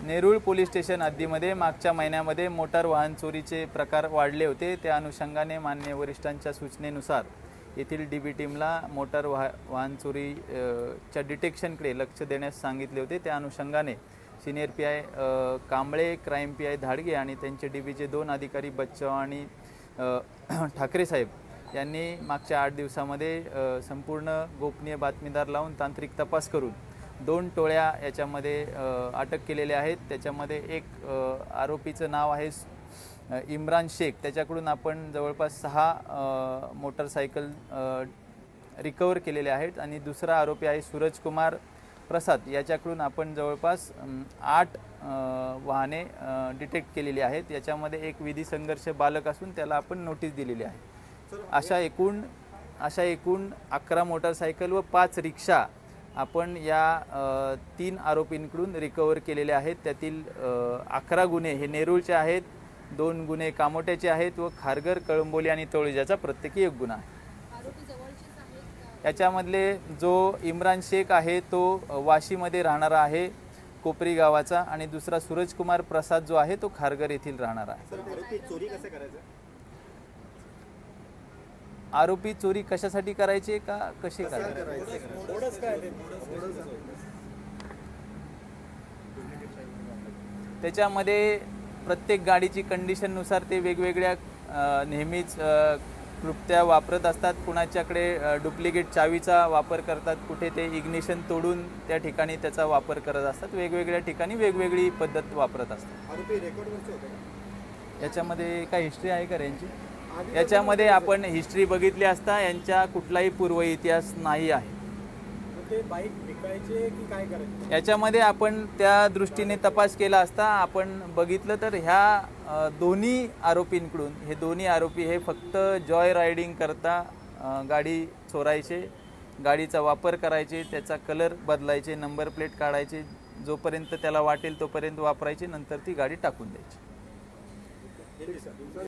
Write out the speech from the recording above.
Nerul police station हद्दीमध्ये मागच्या महिन्यामध्ये motor वाहन चोरीचे प्रकार वाढले होते। त्या अनुषंगाने माननीय वरिष्ठांच्या सूचनेनुसार येथील डीबी टीमला मोटार वाहन चोरीच्या डिटेक्शनकडे लक्ष देण्यास सांगितले होते। त्या अनुषंगाने senior PI Kamble, crime PI Dhadge आणि त्यांचे डीबीचे 2 अधिकारी बच्चाव आणि ठाकरे साहेब यांनी मागच्या 8 दिवसामध्ये संपूर्ण गोपनीय बातमीदार लावून तांत्रिक तपास करून 2 टोळ्या याच्यामध्ये अटक केलेल्या आहेत। त्याच्यामध्ये एक आरोपीचं नाव आहे इम्रान शेख, त्याच्याकडून आपण जवळपास 6 मोटरसायकल रिकवर केलेले आहेत आणि दुसरा आरोपी आहे सूरज कुमार प्रसाद, याच्याकडून आपण जवळपास 8 वाहने डिटेक्ट केलेली आहेत। याच्यामध्ये एक विधी संघर्ष बालक असून त्याला आपण नोटीस दिलेली आहे। अशा एकूण 11 मोटरसायकल व 5 रिक्षा आपण या 3 आरोपींकडून रिकवर केलेले आहेत। त्यातील 11 गुन्हे हे नेरूळचे आहेत, 2 गुन्हे कामोट्याचे आहेत व खारघर, कळंबोली आणि तळोजाचा प्रत्येकी 1 गुन्हा आहे। याच्यामधले जो इम्रान शेख आहे तो वाशीमध्ये राहणारा आहे, कोपरी गावाचा, आणि दुसरा सूरज कुमार प्रसाद जो आहे तो खारघर येथील राहणारा आहे। आरोपी चोरी कशासाठी करायचे का कसे करायचे? त्याच्यामध्ये प्रत्येक गाडीची कंडिशननुसार ते वेगवेगळ्या नेहमीच क्लुप्त्या वापरत असतात। कुणाच्याकडे डुप्लिकेट चावीचा वापर करतात, कुठे ते इग्निशन तोडून त्या ठिकाणी त्याचा वापर करत असतात। वेगवेगळ्या ठिकाणी वेगवेगळी पद्धत वापरत असतात। आरोपी रेकॉर्डवरचे होते का? याच्यामध्ये काय हिस्ट्री आहे का यांची? याच्यामध्ये आपण हिस्ट्री बघितली असता यांचा कुठलाही पूर्व इतिहास नाही आहे। ते बाईक विकायचे की काय करायचे याच्यामध्ये आपण त्या दृष्टीने तपास केला असता आपण बघितलं तर ह्या दोन्ही आरोपींकडून हे दोन्ही आरोपी हे फक्त जॉय रायडिंग करता गाडी चोरायचे, गाडीचा वापर करायचे, त्याचा कलर बदलायचे, नंबर प्लेट काढायचे, जोपर्यंत त्याला वाटेल तोपर्यंत वापरायचे, नंतर ती गाडी टाकून द्यायची।